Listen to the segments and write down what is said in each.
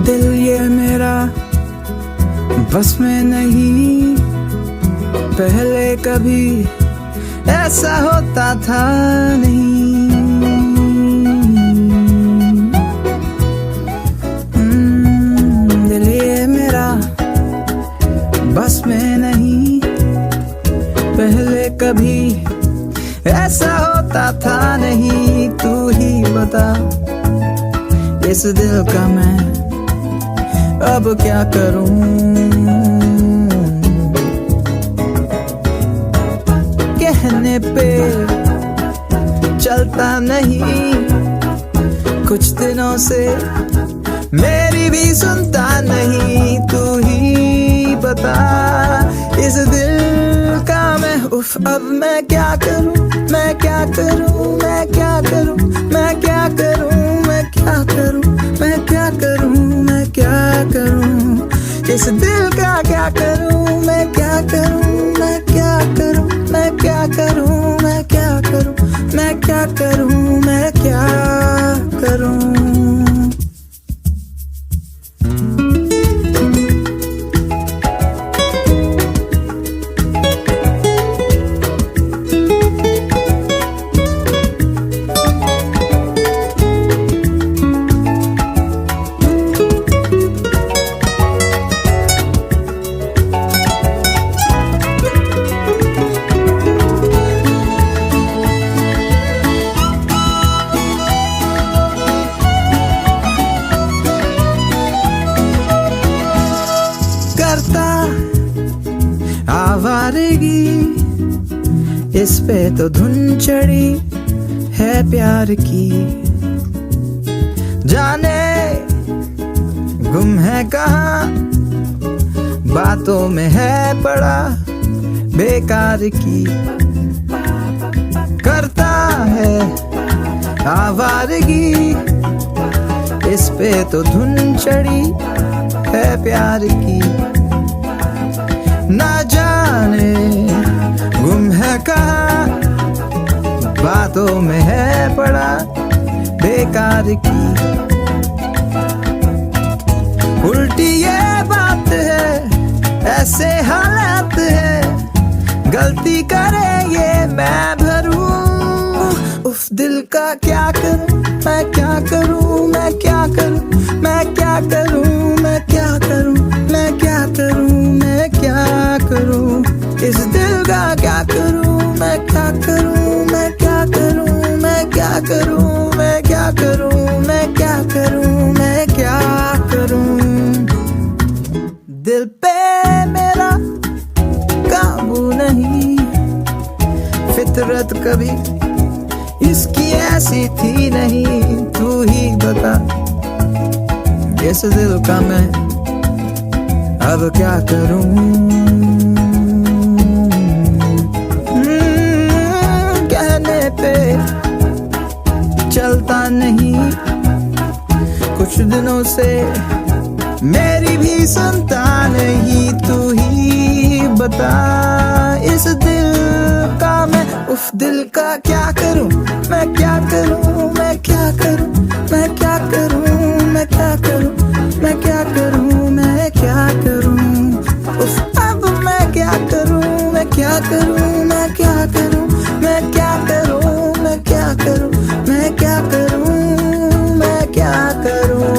दिल ये मेरा बस में नहीं, पहले कभी ऐसा होता था नहीं। दिल ये मेरा बस में नहीं, पहले कभी ऐसा होता था नहीं। तू ही बता इस दिल का मैं अब क्या करूं। कहने पे चलता नहीं, कुछ दिनों से मेरी भी सुनता नहीं। तू ही बता इस दिल का मैं उफ अब मैं क्या करूं, मैं क्या करूं, मैं क्या करूं, मैं क्या करूं, मैं क्या करूं, मैं क्या करूं, मैं क्या करूं। इस दिल का क्या करूं, मैं क्या करूं, मैं क्या करूं, मैं क्या करूं, मैं क्या करूं, मैं क्या करूं, मैं क्या करूं। आवारगी इस पे तो धुन चढ़ी है प्यार की, जाने गुम है कहाँ, बातों में है पड़ा बेकार की। करता है आवारगी इस पे तो धुन चढ़ी है प्यार की, ना जाने गुम है कहाँ, बातों में है पड़ा बेकार की। उल्टी ये बात है, ऐसे हालात है, गलती करे ये मैं भरूं। उफ दिल का क्या करूं, मैं क्या करूं, मैं क्या करूं, मैं क्या करूं, मैं क्या करूं, मैं क्या करूं, मैं क्या करूं। इस दिल का क्या करूं, मैं क्या करूं, मैं क्या करूं, मैं क्या करूं, मैं क्या करूं, मैं क्या करूं, मैं क्या करूं। दिल पे मेरा काबू नहीं, फितरत कभी इसकी ऐसी थी नहीं। तू ही बता इस दिल का मैं अब क्या करूं। कहने पे चलता नहीं, कुछ दिनों से मेरी भी सुनता नहीं। तू ही बता इस दिल का मैं उफ दिल का क्या करूं, मैं क्या करूं, मैं क्या करूं, मैं क्या करूं, मैं क्या करूं, मैं क्या करूं, मैं क्या करूं। उफ अब मैं क्या करूं, मैं क्या करूं, मैं क्या करूं, मैं क्या करूं, मैं क्या करूं, मैं क्या करूं, मैं क्या करूं।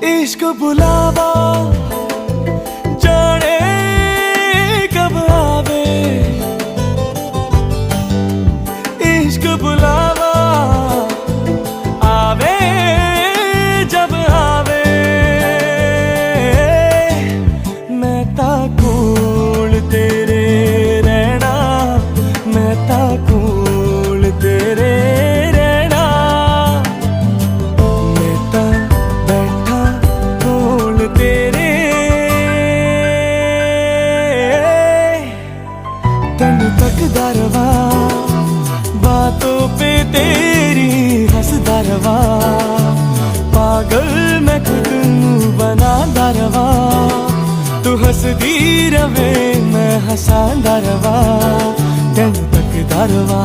इश्क बुलावा जाने कब आवे, इश्क बुलावा आवे जब आवे। मैं ता कोल तेरे रहना, मैं ता कोल तेरे रहना, मैं ता बैठा कोल तेरे। तेनू तकदा रवा बातों पे तेरी हंसदा रवा, पागल मैं खुद नू बनांदा रवा। तू हंसदी रवे मैं हंसांदा रवा, तेनू तकदा रवा।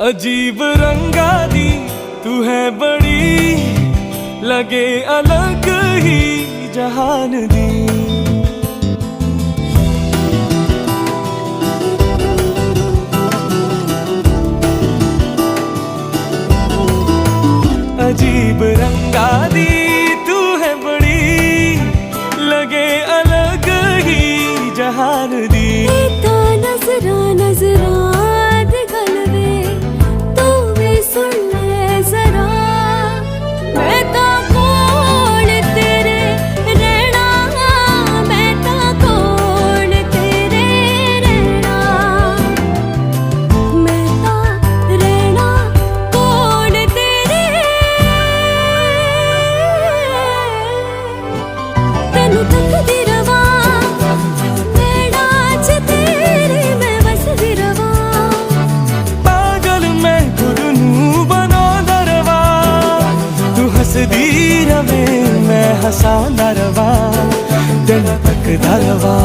अजीब रंगा दी तू है बड़ी, लगे अलग ही जहान दी। अजीब रंगा दी तू है बड़ी, लगे अलग ही जहान दी। नजरा नजरा हंसदी रवे मैं हंसांदा रवा, तेनू तकदा रवा।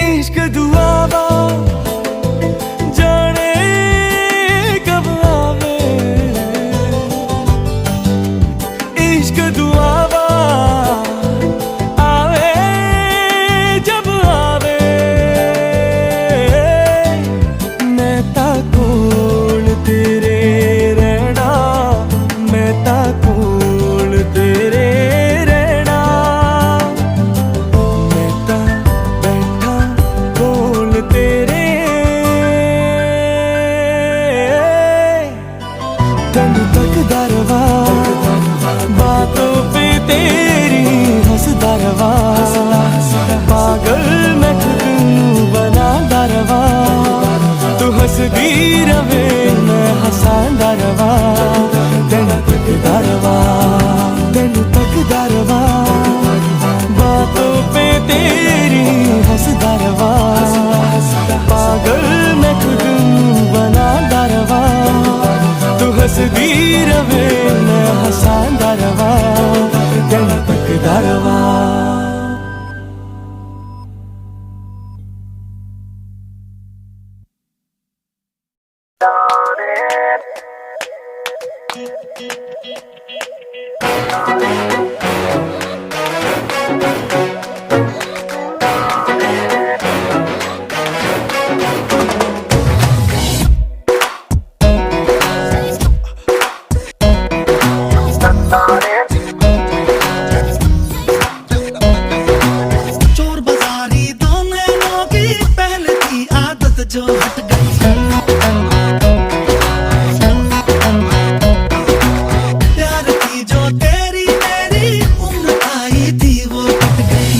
इश्क दुआवा जाने कब आवे, इश्क दुआवा आवे जब आवे। मैं ता कोल तेरे रहना, मैं ता कोल तेरे रहना, मैं ता बैठा कोल तेरे। तेनू तकदा रवा बातों पे तेरी हंसदा रवा, पागल मैं खुद नू बनांदा रवा। तू हंसदी रवे मैं हंसांदा रवा, तेनू तकदा रवा, तेनू तकदा रवा। बातों पे तेरी हंसदा रवा, पागल मैं खुद नू बनांदा रवा। तू हंसदी रवे मैं हंसांदा रवा, तेनू तकदा रवा। चोर बाजारी दोनों की पहले की आदत जो हट गई, प्यार की जो तेरी मेरी उम्र आई थी वो कट गई।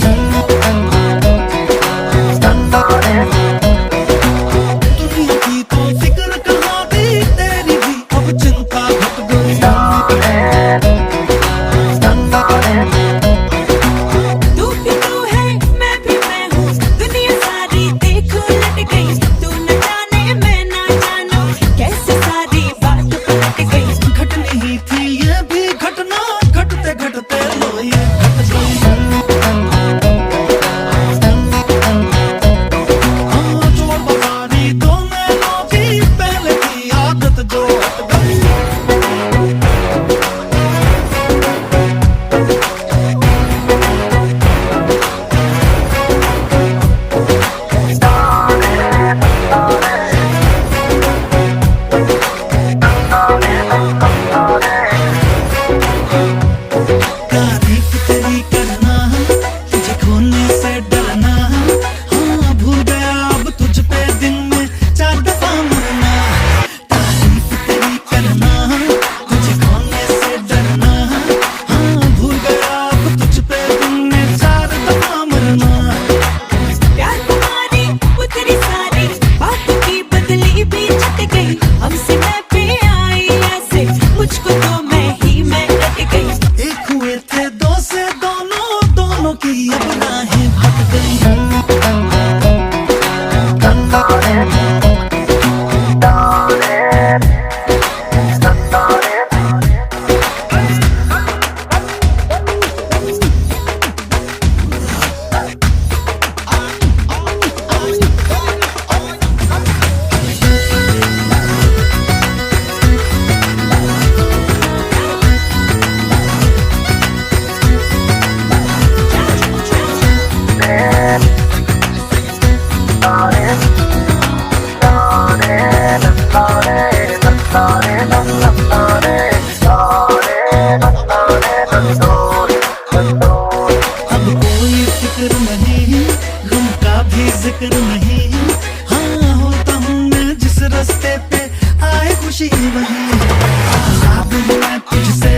फिक्र नहीं। हाँ होता हूँ मैं जिस रास्ते पे आए खुशी वही। आजाद हूँ मैं तुझसे,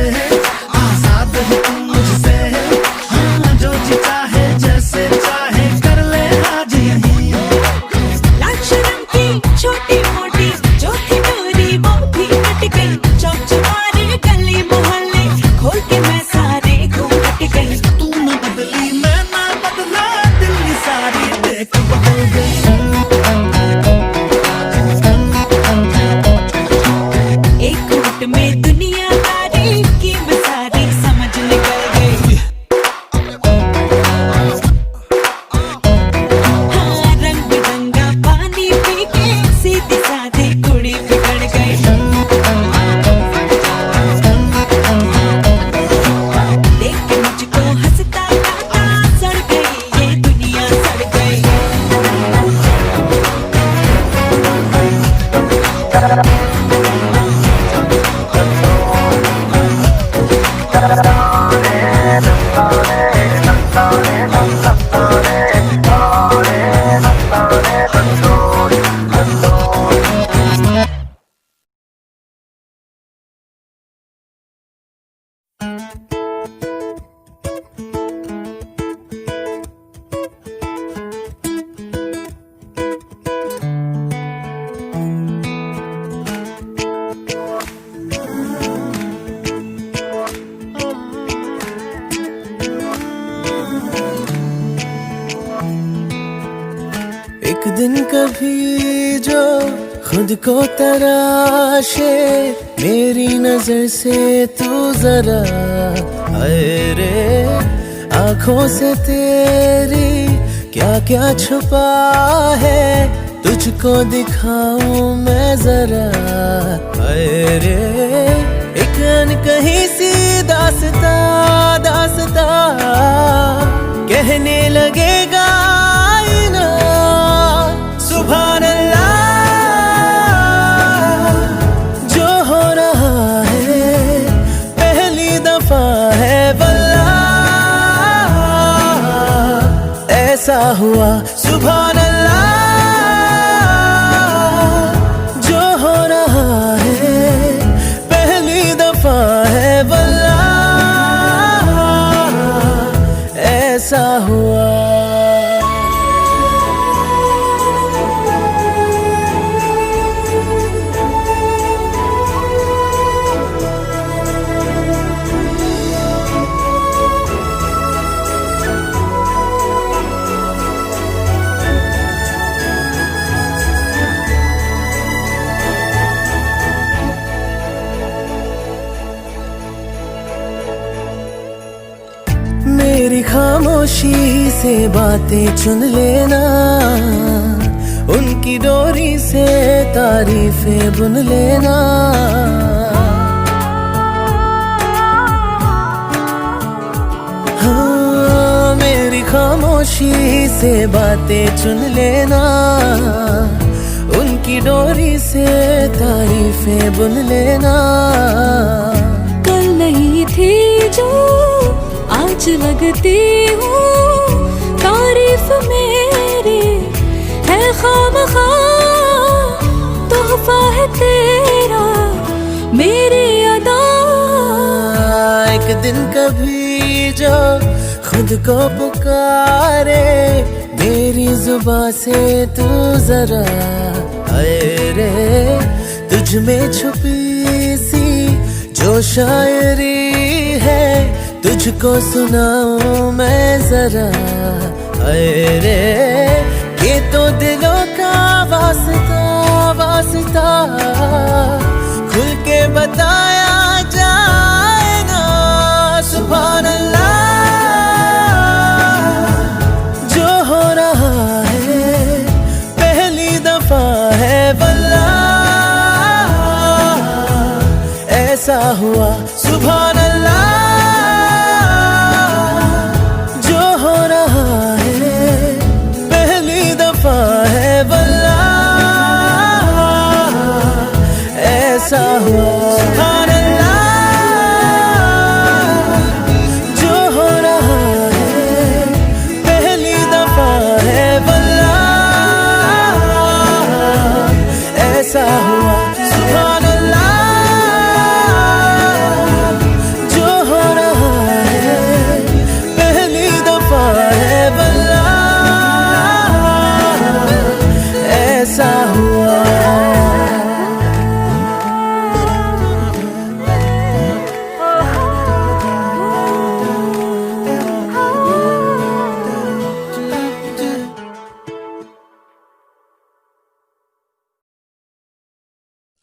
आजाद हूँ तुम मुझसे। हाँ जो जी चाहे जैसे चाहे कर ले आज यही। लाशरम की छोटी मोटी जो थी डोरी वो भी कट गई। चौक चौबारे गली मोहल्ले खोल के मैं सारे घूम कट गई। तू न बदली मैं ना बदला, दिल की सारी देख बदल गई। एक घूट में दुनियादारी की मैं सारी समझ निकल गई। हाँ रंग बिरंगा पानी पी के सीधी सादी कुड़ी बिगड़ गई। देख के मुझको हंसता गाता सड़ गई ये दुनिया सड़ गई। एक दिन कभी जो खुद को तराशे, मेरी नजर से तू जरा हाय रे। आंखों से तेरी क्या क्या छुपा है, तुझको दिखाऊं मैं जरा हाय रे। एक अनकही सी दास्ता दास्ता कहने लगेगा आईना, सुभान अल्लाह जो हो रहा है पहली दफा है वल्लाह। ऐसा हुआ सुभान अल्लाह जो हो रहा है पहली दफा है वल्लाह। ऐसा हुआ। मेरी खामोशी से बातें चुन लेना, उनकी डोरी से तारीफें बुन लेना। हाँ मेरी खामोशी से बातें चुन लेना, उनकी डोरी से तारीफें बुन लेना। कल नहीं थी जो आज लगती हूँ, तारीफ मेरी है खामखा, तोहफा है तेरा मेरी अदा। एक दिन कभी जो खुद को पुकारे, मेरी जुबां से तू जरा हाय रे। तुझ में छुपी सी जो शायरी है, तुझको सुनाऊं मैं जरा हाय रे। ये तो दिलों का वास्ता वास्ता खुल के बताया जाए ना, सुभान अल्लाह जो हो रहा है पहली दफा है वल्लाह। ऐसा हुआ सुभान अल्लाह जो हो रहा है पहली दफा है वल्लाह। ऐसा हुआ सुभान अल्लाह जो हो रहा है पहली दफा है वल्लाह।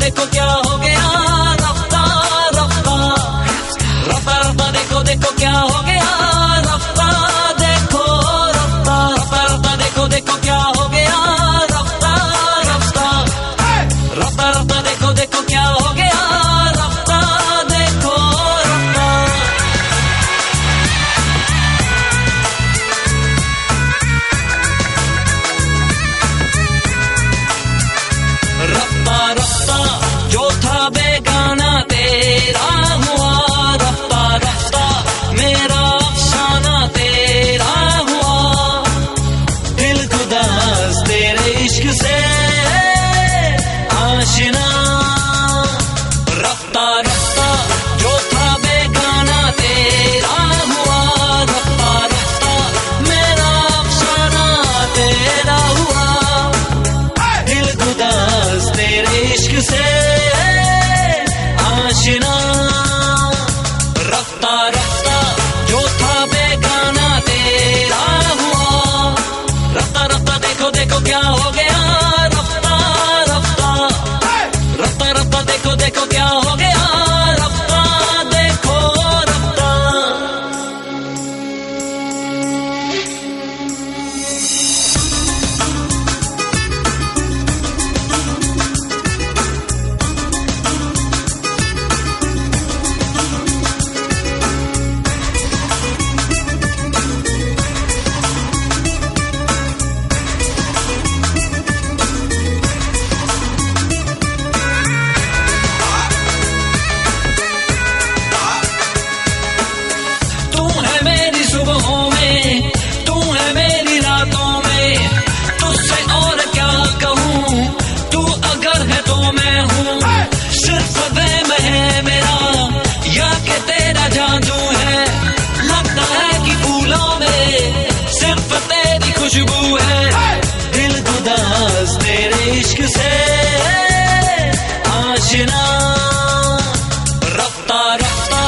देखो क्या हो गया रफ्ता रफ्ता रफ्ता रफ्ता देखो क्या हो गया रफ्ता देखो रफ्ता रफ्ता रफ्ता देखो क्या हो गया रफ्ता रफ्ता रफ्ता रफ्ता देखो क्या हो गया रफ्ता देखो रफ्ता रफ्ता जो था बेगाना तेरा हुआ रफ्ता रफ्ता मेरा अफसाना तेरा हुआ दिल खुदास तेरे इश्क से आशिना रफ्ता रफ्ता जो था बेगाना तेरा हुआ रफ्ता रफ्ता मेरा अफसाना तेरा हुआ दिल खुदास तेरे इश्क से आशिना रफ्ता रफ्ता जो था बेगाना तेरा हुआ रफ्ता रफ्ता देखो क्या हो गया रफ्ता रफ्ता रफ्ता रफ्ता देखो क्या हो गया रफ्ता देखो रफ्ता तू है मेरी सुबहों में तू है मेरी रातों में तुझसे और क्या कहूँ तू अगर है तो मैं हूँ सिर्फ वहम है मेरा या कि तेरा जादू है लगता है कि फूलों में सिर्फ तेरी खुशबू है दिल खुदास तेरे इश्क से आशिना रफ्ता रफ्ता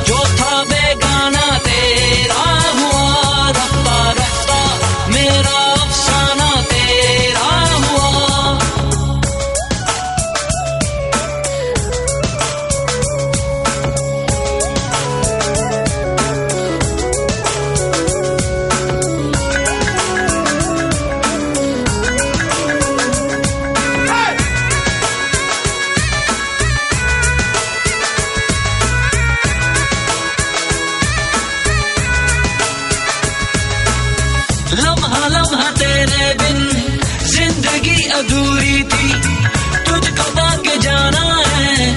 जो था बेगाना तेरा हुआ रफ्ता रफ्ता मेरा अफसाना तेरा हुआ लम्हा लम्हा तेरे बिन जिंदगी अधूरी थी तुझको पाके जाना है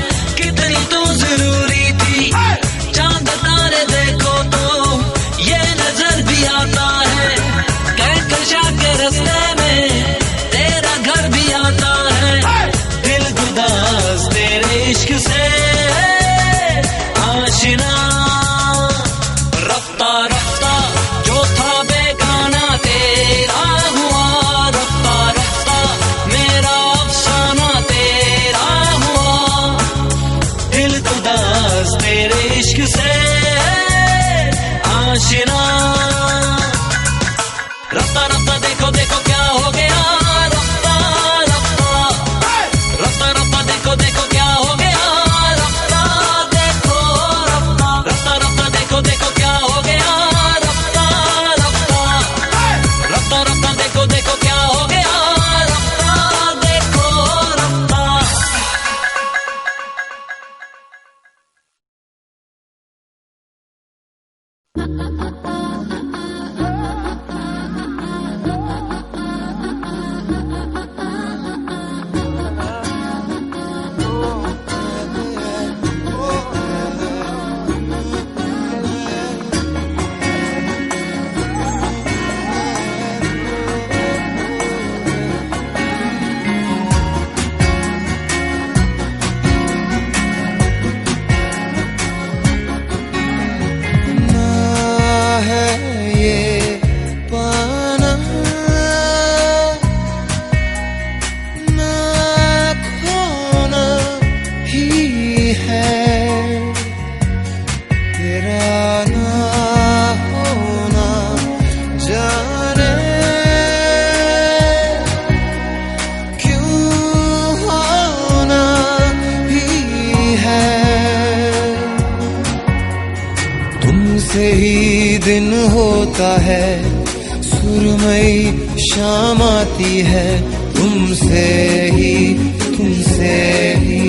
कितनी तू जरूरी थी चांद तारे देखो तो ये नजर भी आता है कहकशा के रास्ते में तेरा घर भी आता है दिल खुदास तेरे इश्क से आशिना रफ्ता रफ्ता जो था बेगाना तेरा हुआ रफ्ता रफ्ता मेरा अफसाना तेरा हुआ दिल खुदास तेरे इश्क से आशिना रफ्ता रफ्ता देखो क्या हो गया रफ्ता रफ्ता रफ्ता रफ्ता देखो क्या हो गया रफ्ता देखो रफ्ता रफ्ता रफ्ता देखो क्या हो गया रफ्ता रफ्ता रफ्ता रफ्ता देखो क्या हो गया रफ्ता देखो रफ्ता तेरा ना होना जाने क्यों होना ही है। तुमसे ही दिन होता है, सुरमई शाम आती है, तुमसे ही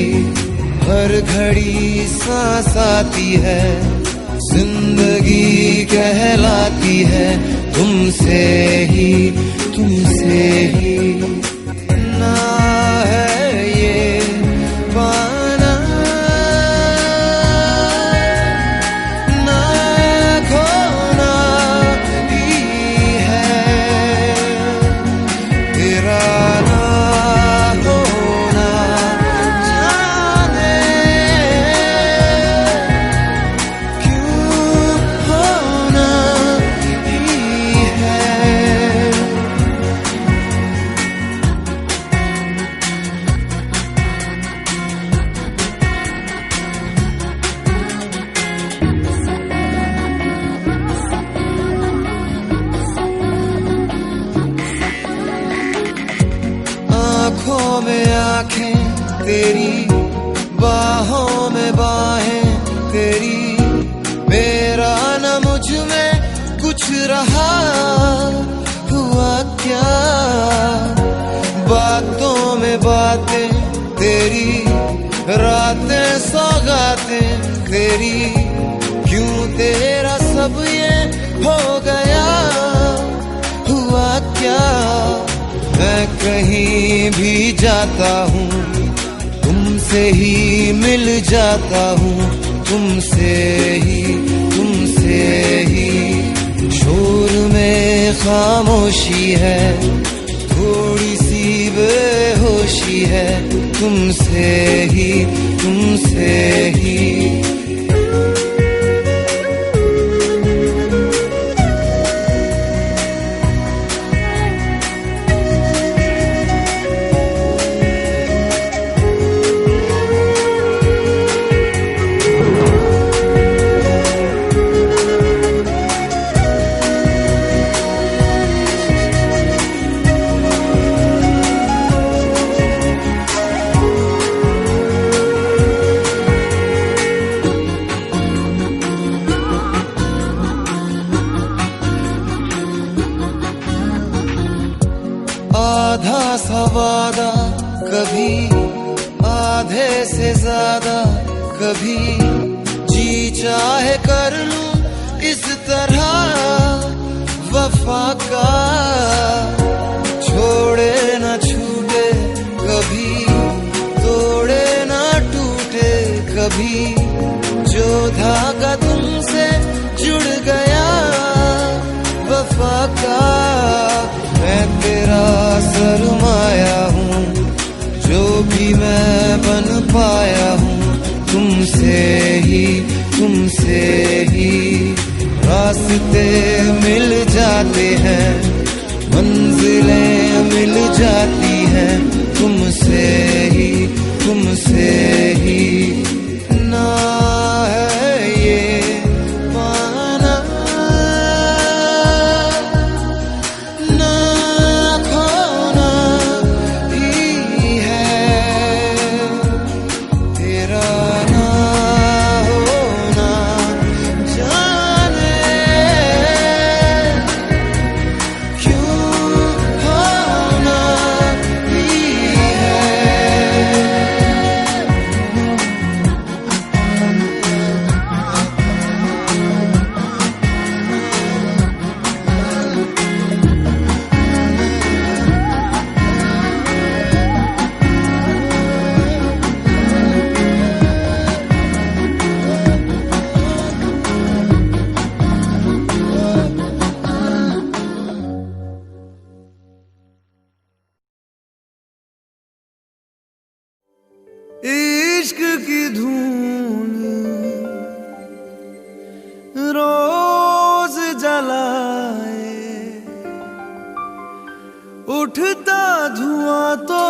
हर घड़ी सांस आती है, जिंदगी कहलाती है, तुमसे ही ना है ये पाना ना खोना ही है। तेरा ना होना जाने क्यों होना ही है। आँखों में आँखें तेरी, बाहों में बाहें तेरी, मेरा न मुझ में कुछ रहा हुआ क्या। बातों में बातें तेरी, रातें सौगातें तेरी, क्यों तेरा सब ये हो गया हुआ क्या। मैं कहीं भी जाता हूँ, तुमसे ही मिल जाता हूँ, तुमसे ही शोर में खामोशी है, थोड़ी सी बेहोशी है, तुमसे ही आधा सा वादा कभी, आधे से ज्यादा कभी, जी चाहे कर लूं इस तरह वफा का। छोड़े न छूटे कभी, तोड़े न टूटे कभी, जो धागा तुमसे जुड़ गया वफा का। मैं तेरा सरमाया हूँ, जो भी मैं बन पाया हूँ, तुमसे ही रास्ते मिल जाते हैं, मंजिलें मिल जाती हैं, तुमसे ही ना है ये पाना ना खोना ही है। तेरा ना होना जाने क्यों होना ही है। इश्क की धून रोज जलाए, उठता धुआं तो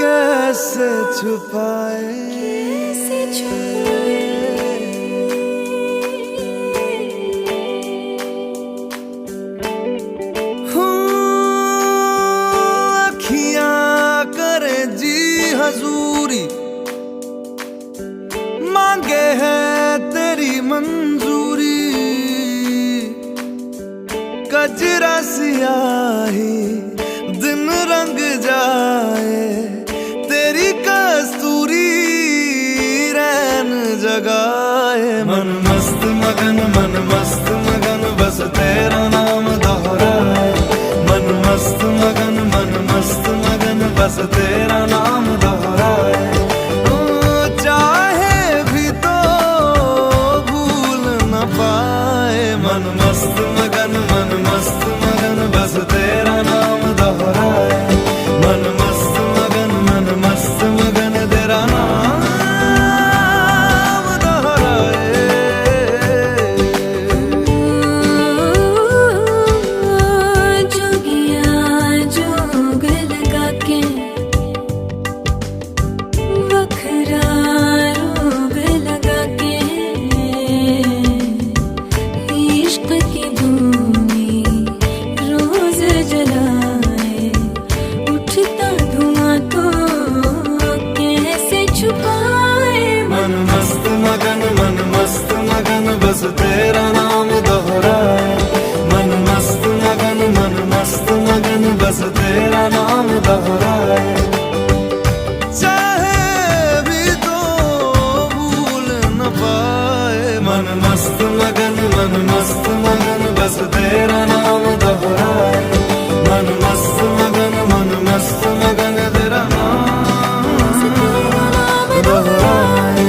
कैसे छुपाए। मांगे है तेरी मंजूरी, कजरा सियाही दिन रंग जाए, तेरी कस्तूरी रैन जगाए। मन मस्त मगन बस तेरा नाम दोहराए। मन मस्त मगन बस तेरा नाम दोहराए। चाहे भी तो भूल न पाए। मन मस्त मगन बस तेरा नाम दोहराए। मन मस्त मगन तेरा नाम दोहराए। जोगिया जोग लगा के बखरा रोग लगा के, इश्क की धूनी रोज जलाए। उठता धुआं तो कैसे छुपाए। मन मस्त मगन बस तेरा नाम दोहराए। मन मस्त मगन बस तेरा नाम दोहराए। चाहे भी तो भूल न पाए। मन मस्त मगन बस तेरा नाम दोहराए। मन मस्त मगन तेरा नाम दोहराए।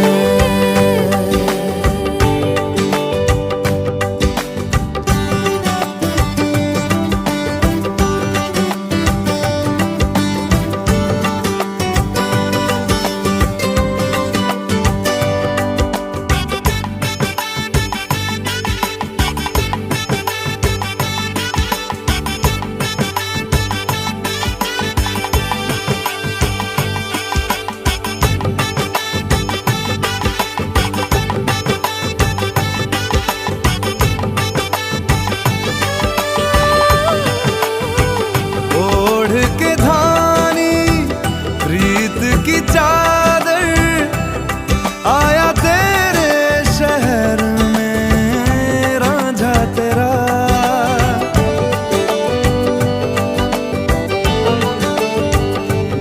ओढ़ के धानी प्रीत की चादर, आया तेरे शहर में रांझा तेरा।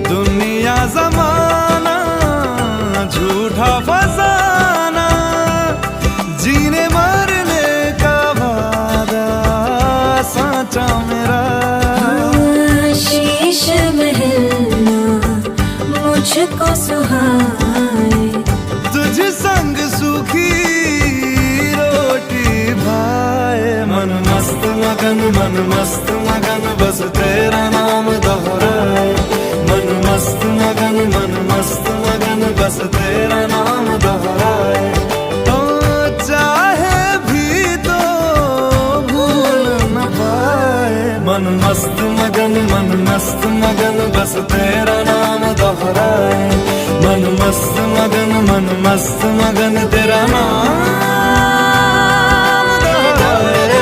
दुनिया जमाना झूठा फसाना, जीने मरने का वादा साचा मेरा। शीश महलना मुझको सुहाए। तुझ संग सूखी रोटी भाए। मन मस्त मगन बस तेरा नाम दोहराए। मन मस्त मगन बस तेरा नाम दोहराए। तो चाहे भी तो भूल न पाए। मन मस्त मगन बस तेरा नाम दोहराए। मन मस्त मगन तेरा नाम दोहराए।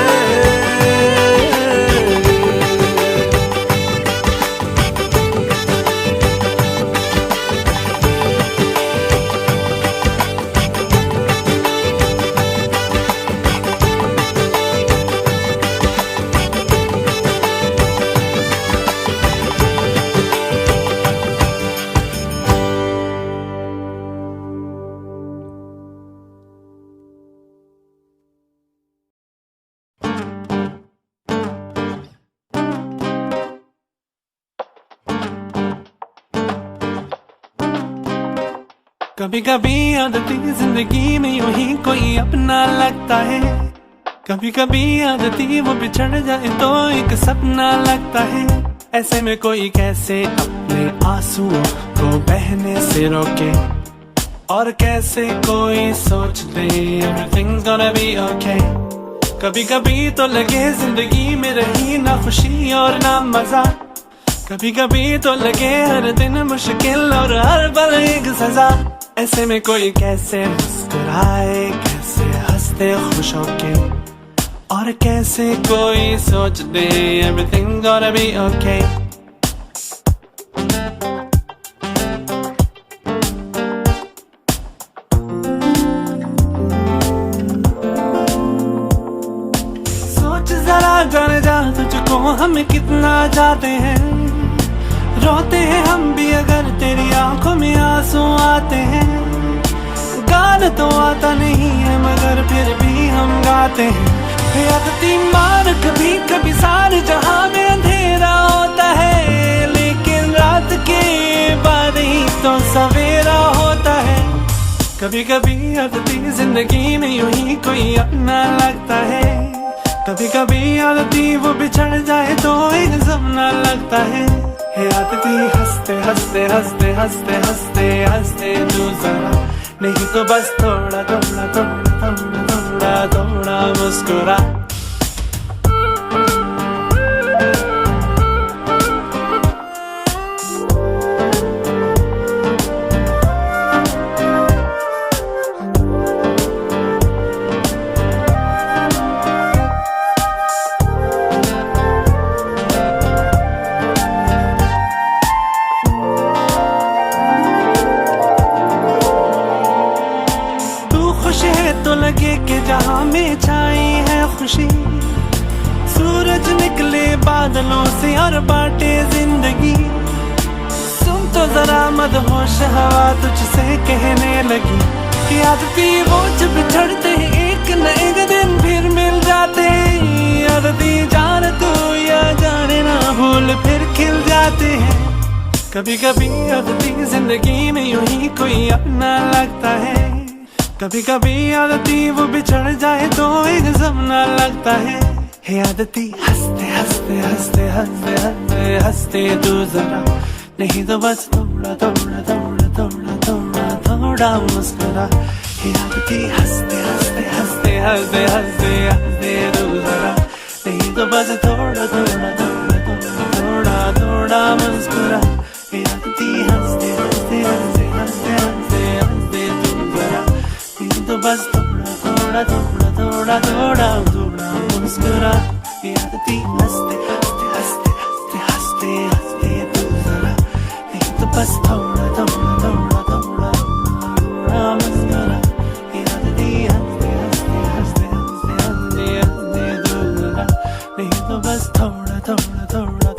कभी कभी आदती जिंदगी में यूं ही कोई अपना लगता है। कभी कभी आदती वो बिछड़ जाए तो एक सपना लगता है। ऐसे में कोई कैसे अपने आंसुओं को बहने से रोके, और कैसे कोई सोच दे everything's gonna be okay। कभी कभी तो लगे जिंदगी में रही ना खुशी और ना मजा। कभी कभी तो लगे हर दिन मुश्किल और हर पल एक सजा। ऐसे में कोई कैसे मुस्कुराए, कैसे हंसते खुश होके, और कैसे कोई सोच दे everything's gonna be okay। हम कितना जाते हैं, रोते हैं हम भी अगर तेरी आंखों में आंसू आते हैं। गाना तो आता नहीं है मगर फिर भी हम गाते हैं। बेअदती मार कभी कभी सारे जहां में अंधेरा होता है, लेकिन रात के बाद ही तो सवेरा होता है। कभी कभी अदती जिंदगी में यूं ही कोई अपना लगता है, कभी कभी आदती वो बिछड़ जाए तो एक जमाना लगता है। आदती हंसते हंसते हंसते हंसते हंसते हंसते तू जरा, नहीं तो बस थोड़ा थोड़ा थोड़ा थोड़ा थोड़ा थोड़ा मुस्कुरा। तो लगे कि जहां में छाई है खुशी, सूरज निकले बादलों से और बांटे जिंदगी। सुन तो जरा मदहोश हवा तुझसे कहने लगी कि आदती वो जब बिछड़ते हैं एक न एक दिन फिर मिल जाते हैं। आदती जान तू या जाने ना भूल फिर खिल जाते हैं। कभी कभी आदती जिंदगी में यूं ही कोई अपना लगता है, कभी कभी आदती वो बिछड़ जाए तो एक जमाना लगता है। हे आदती हंसते हंसते हंसते हंसते हंसते हंसते तू जरा, नहीं तो बस थोड़ा थोड़ा थोड़ा थोड़ा थोड़ा थोड़ा मुस्कुरा। हे आदती हंसते हंसते हंसते हंसते हंसते हंसते तू जरा, नहीं तो बस थोड़ा थोड़ा थोड़ा थोड़ा थोड़ा थोड़ा मुस्कुरा। हे आदती हंसते हंसते हंसते हंसते हंसते हंसते तू जरा, तो बस थोड़ा थोड़ा थोड़ा थोड़ा थोड़ा थोड़ा मुस्कुरा। ये आदती हंसते हंसते हंसते हंसते हंसते हंसते तू जरा, नहीं तो बस थोड़ा थोड़ा थोड़ा थोड़ा थोड़ा मुस्कुरा। ये आदती हंसते हंसते हंसते हंसते हंसते हंसते तू जरा, नहीं तो बस थोड़ा थोड़ा थोड़ा